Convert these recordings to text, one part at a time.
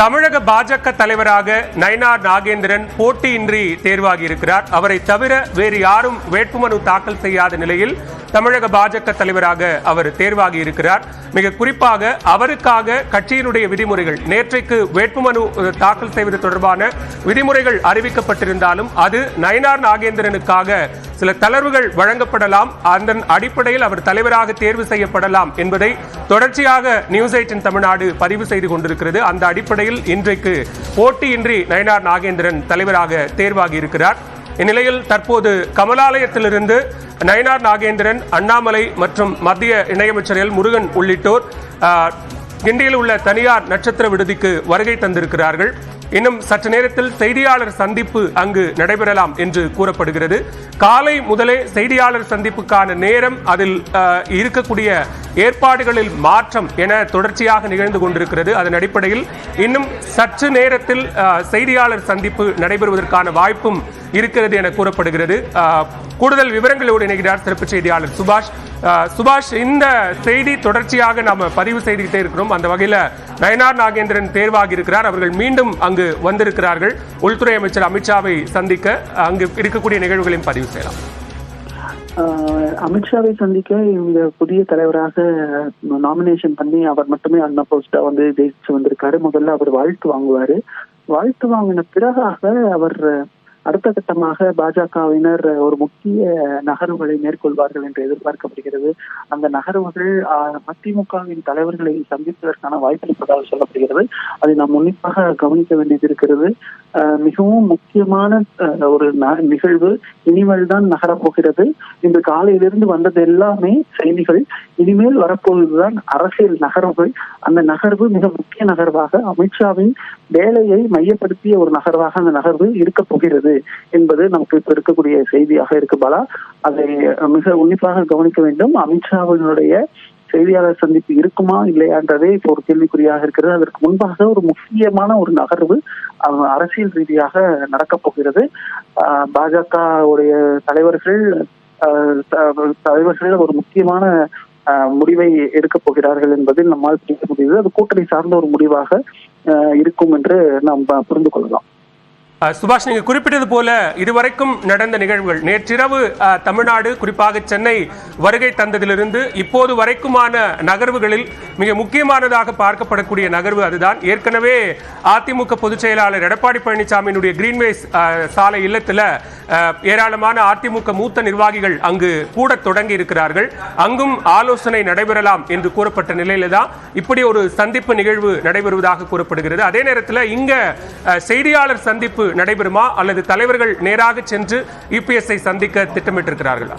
தமிழக பாஜக தலைவராக நயினார் நாகேந்திரன் போட்டியின்றி தேர்வாகி இருக்கிறார். அவரை தவிர வேறு யாரும் வேட்புமனு தாக்கல் செய்யாத நிலையில் தமிழக பாஜக தலைவராக அவர் தேர்வாகி இருக்கிறார். மிக குறிப்பாக அவருக்காக கட்சியினுடைய விதிமுறைகள், நேற்றைக்கு வேட்புமனு தாக்கல் செய்வது தொடர்பான விதிமுறைகள் அறிவிக்கப்பட்டிருந்தாலும் அது நயினார் நாகேந்திரனுக்காக சில தளர்வுகள் வழங்கப்படலாம், அதன் அடிப்படையில் அவர் தலைவராக தேர்வு செய்யப்படலாம் என்பதை தொடர்ச்சியாக நியூஸ் 18 தமிழ்நாடு பதிவு செய்து கொண்டிருக்கிறது. அந்த அடிப்படையில் இன்றைக்கு போட்டியின்றி நயினார் நாகேந்திரன் தலைவராக தேர்வாகி இருக்கிறார். இந்நிலையில் தற்போது கமலாலயத்திலிருந்து நயினார் நாகேந்திரன், அண்ணாமலை மற்றும் மத்திய இணையமைச்சர் எல் முருகன் உள்ளிட்டோர் கிண்டியில் உள்ள தனியார் நட்சத்திர விடுதிக்கு வருகை தந்திருக்கிறார்கள். இன்னும் சற்று நேரத்தில் செய்தியாளர் சந்திப்பு அங்கு நடைபெறலாம் என்று கூறப்படுகிறது. காலை முதலே செய்தியாளர் சந்திப்புக்கான நேரம், அதில் இருக்கக்கூடிய ஏற்பாடுகளில் மாற்றம் என தொடர்ச்சியாக நிகழ்ந்து கொண்டிருக்கிறது. அதன் அடிப்படையில் இன்னும் சற்று நேரத்தில் செய்தியாளர் சந்திப்பு நடைபெறுவதற்கான வாய்ப்பும் இருக்கிறது என கூறப்படுகிறது. கூடுதல் விவரங்களோடு இணைகிறார் சிறப்பு செய்தியாளர் சுபாஷ். இந்த செய்தி தொடர்ச்சியாக நாம் பதிவு செய்துகிட்டே இருக்கிறோம். அந்த வகையில் நயினார் நாகேந்திரன் தேர்வாகி இருக்கிறார். அவர்கள் மீண்டும் அங்கு வந்திருக்கிறார்கள். உள்துறை அமைச்சர் அமித்ஷாவை சந்திக்க அங்கு இருக்கக்கூடிய நிகழ்வுகளையும் பதிவு செய்யலாம். அமித்ஷாவை சந்திக்க இந்த புதிய தலைவராக நாமினேஷன் பண்ணி அவர் மட்டுமே அன்அப்போஸ்டா ஜெயிச்சு வந்திருக்காரு. முதல்ல அவர் வாழ்த்து வாங்குவாரு. வாழ்த்து வாங்கின பிறகாக அவர் அடுத்த கட்டமாக பாஜகவினர் ஒரு முக்கிய நகர்வுகளை மேற்கொள்வார்கள் என்று எதிர்பார்க்கப்படுகிறது. அந்த நகர்வுகள் அதிமுகவின் தலைவர்களை சந்திப்பதற்கான வாய்ப்பு இருப்பதாக சொல்லப்படுகிறது. அதை நாம் உன்னிப்பாக கவனிக்க வேண்டியது இருக்கிறது. மிகவும் முக்கியமான ஒரு நிகழ்வு இனிமேல் தான் நகரப்போகிறது. இன்று காலையிலிருந்து வந்தது எல்லாமே செய்திகள். இனிமேல் வரப்போவதுதான் அரசியல் நகர்வுகள். அந்த நகர்வு மிக முக்கிய நகர்வாக, அமித்ஷாவின் வேலையை மையப்படுத்திய ஒரு நகர்வாக அந்த நகர்வு இருக்க போகிறது என்பது நமக்கு இப்ப இருக்கக்கூடிய செய்தியாக இருக்கு பாலா. அதை மிக உன்னிப்பாக கவனிக்க வேண்டும். அமித்ஷாவினுடைய செய்தியாளர் சந்திப்பு இருக்குமா இல்லையான்றதே இப்போ ஒரு கேள்விக்குறியாக இருக்கிறது. அதற்கு முன்பாக ஒரு முக்கியமான ஒரு நகர்வு அரசியல் ரீதியாக நடக்கப் போகிறது. பாஜக உடைய தலைவர்கள் ஒரு முக்கியமான முடிவை எடுக்கப் போகிறார்கள் என்பதில் நம்மால் பேச முடியுது. அது கூட்டணி சார்ந்த ஒரு முடிவாக இருக்கும் என்று நாம் புரிந்து கொள்ளலாம். சுபாஷ், நீங்க குறிப்பிட்டது போல இதுவரைக்கும் நடந்த நிகழ்வுகள், நேற்றிரவு தமிழ்நாடு குறிப்பாக சென்னை வருகை தந்ததிலிருந்து இப்போது வரைக்குமான நகர்வுகளில் மிக முக்கியமானதாக பார்க்கப்படக்கூடிய நகர்வு அதுதான். ஏற்கனவே அதிமுக பொதுச் செயலாளர் எடப்பாடி பழனிசாமியினுடைய கிரீன்வேஸ் சாலை இல்லத்தில் ஏராளமான அதிமுக மூத்த நிர்வாகிகள் அங்கு கூட தொடங்கி இருக்கிறார்கள். அங்கும் ஆலோசனை நடைபெறலாம் என்று கூறப்பட்ட நிலையில தான் இப்படி ஒரு சந்திப்பு நிகழ்வு நடைபெறுவதாக கூறப்படுகிறது. அதே நேரத்தில் இங்க செய்தியாளர் சந்திப்பு நடைபெறுமா அல்லது தலைவர்கள் நேராக சென்று யுபிஎஸ்ஐ சந்திக்க திட்டமிட்டிருக்கிறார்களா?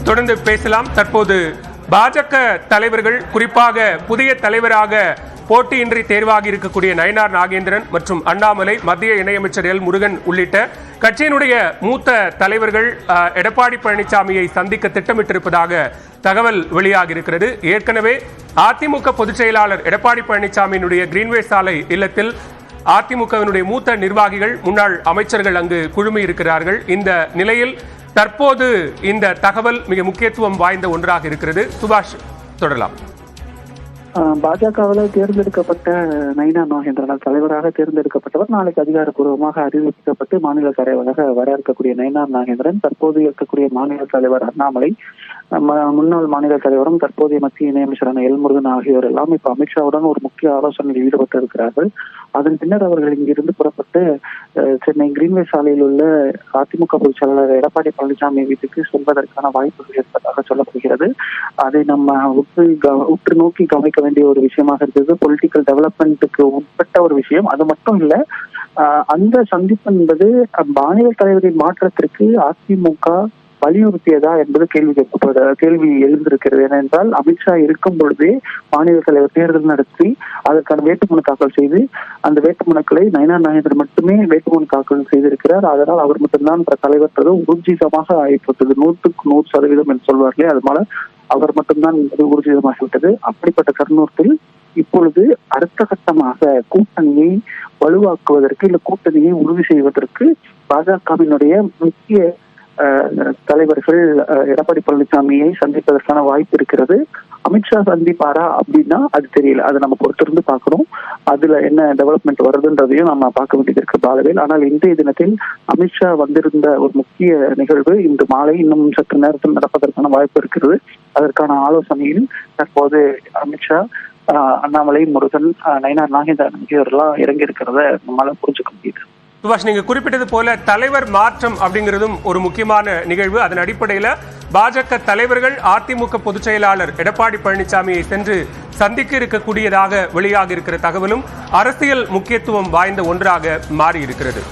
தொடர்ந்து பேசலாம். தற்போது பாஜக தலைவர்கள், குறிப்பாக புதிய தலைவராக போட்டியின்றி தேர்வாகி இருக்கக்கூடிய நயினார் நாகேந்திரன் மற்றும் அண்ணாமலை, மத்திய இணையமைச்சர் எல் முருகன் உள்ளிட்ட கட்சியினுடைய மூத்த தலைவர்கள் எடப்பாடி பழனிசாமியை சந்திக்க திட்டமிட்டிருப்பதாக தகவல் வெளியாகி இருக்கிறது. ஏற்கனவே அதிமுக பொதுச் செயலாளர் எடப்பாடி பழனிசாமியினுடைய கிரீன்வேஸ் சாலை இல்லத்தில் அதிமுகவினுடைய மூத்த நிர்வாகிகள், முன்னாள் அமைச்சர்கள் அங்கு குழுமி இருக்கிறார்கள். இந்த நிலையில் தற்போது இந்த தகவல் மிக முக்கியத்துவம் வாய்ந்த ஒன்றாக இருக்கிறது. சுபாஷ், தொடரலாம். பாஜகவில் தேர்ந்தெடுக்கப்பட்ட நயினார் நாகேந்திரன் தலைவராக தேர்ந்தெடுக்கப்பட்டவர் நாளைக்கு அதிகாரப்பூர்வமாக அறிவிக்கப்பட்டு மாநில தலைவராக வர இருக்கக்கூடிய நயினார் நாகேந்திரன், தற்போது இருக்கக்கூடிய மாநில தலைவர் அண்ணாமலை, முன்னாள் மாநில தலைவரும் தற்போதைய மத்திய இணையமைச்சரான எல் முருகன் ஆகியோர் எல்லாம் இப்ப அமித்ஷாவுடன் ஒரு முக்கிய ஆலோசனையில் ஈடுபட்டு இருக்கிறார்கள். அதன் பின்னர் அவர்கள் இங்கிருந்து புறப்பட்டு சென்னை கிரீன்வேஸ் சாலையில் உள்ள அதிமுக பொதுச் செயலாளர் எடப்பாடி பழனிசாமி வீட்டுக்கு செல்வதற்கான வாய்ப்புகள் இருப்பதாக சொல்லப்படுகிறது. அதை நம்ம உற்று நோக்கி கவனிக்க வேண்டிய ஒரு விஷயமாக இருக்கிறது. பொலிட்டிக்கல் டெவலப்மெண்ட்டுக்கு உட்பட்ட ஒரு விஷயம். அது மட்டும் இல்ல, அந்த சந்திப்பு என்பது மாநில தலைவரின் மாற்றத்திற்கு அதிமுக வலியுறுத்தியதா என்பது கேள்வி எழுந்திருக்கிறது. ஏனென்றால் அமித்ஷா இருக்கும் பொழுதே மாநில தலைவர் தேர்தல் நடத்தி அதற்கான வேட்புமனு தாக்கல் செய்து அந்த வேட்புமனுக்களை நயினார் நாகேந்திரன் மட்டுமே வேட்புமனு தாக்கல் செய்திருக்கிறார். அதனால் அவர் மட்டும்தான் தலைவர் ஊர்ஜிதமாக ஆகிப்பட்டது. 100% என்று சொல்வார்களே, அதனால அவர் மட்டும்தான் ஊர்ஜிதமாகிவிட்டது. அப்படிப்பட்ட தருணத்தில் இப்பொழுது அடுத்த கட்டமாக கூட்டணியை வலுவாக்குவதற்கு, இல்ல கூட்டணியை உறுதி செய்வதற்கு பாஜகவினுடைய முக்கிய தலைவர்கள் எடப்பாடி பழனிசாமியை சந்திப்பதற்கான வாய்ப்பு இருக்கிறது. அமித்ஷா சந்திப்பாரா அப்படின்னா அது தெரியல, அதை நம்ம பொறுத்திருந்து பார்க்கணும். அதுல என்ன டெவலப்மெண்ட் வருதுன்றதையும் நம்ம பார்க்க வேண்டியது இருக்கு பாலவேல். ஆனால் இன்றைய தினத்தில் அமித்ஷா வந்திருந்த ஒரு முக்கிய நிகழ்வு இன்று மாலை இன்னும் சற்று நேரத்தில் நடப்பதற்கான வாய்ப்பு இருக்கிறது. அதற்கான ஆலோசனையில் தற்போது அமித்ஷா, அண்ணாமலை, முருகன், நயினார் நாகேந்திரன் ஆகியோரெல்லாம் இறங்கி இருக்கிறத நம்மளால புரிஞ்சுக்க முடியுது. சுபாஷ், நீங்க குறிப்பிட்டது போல தலைவர் மாற்றம் அப்படிங்கிறதும் ஒரு முக்கியமான நிகழ்வு. அதன் அடிப்படையில் பாஜக தலைவர்கள் அதிமுக பொதுச் செயலாளர் எடப்பாடி பழனிசாமியை சென்று சந்திக்க இருக்கக்கூடியதாக வெளியாக இருக்கிற தகவலும் அரசியல் முக்கியத்துவம் வாய்ந்த ஒன்றாக மாறி இருக்கிறது.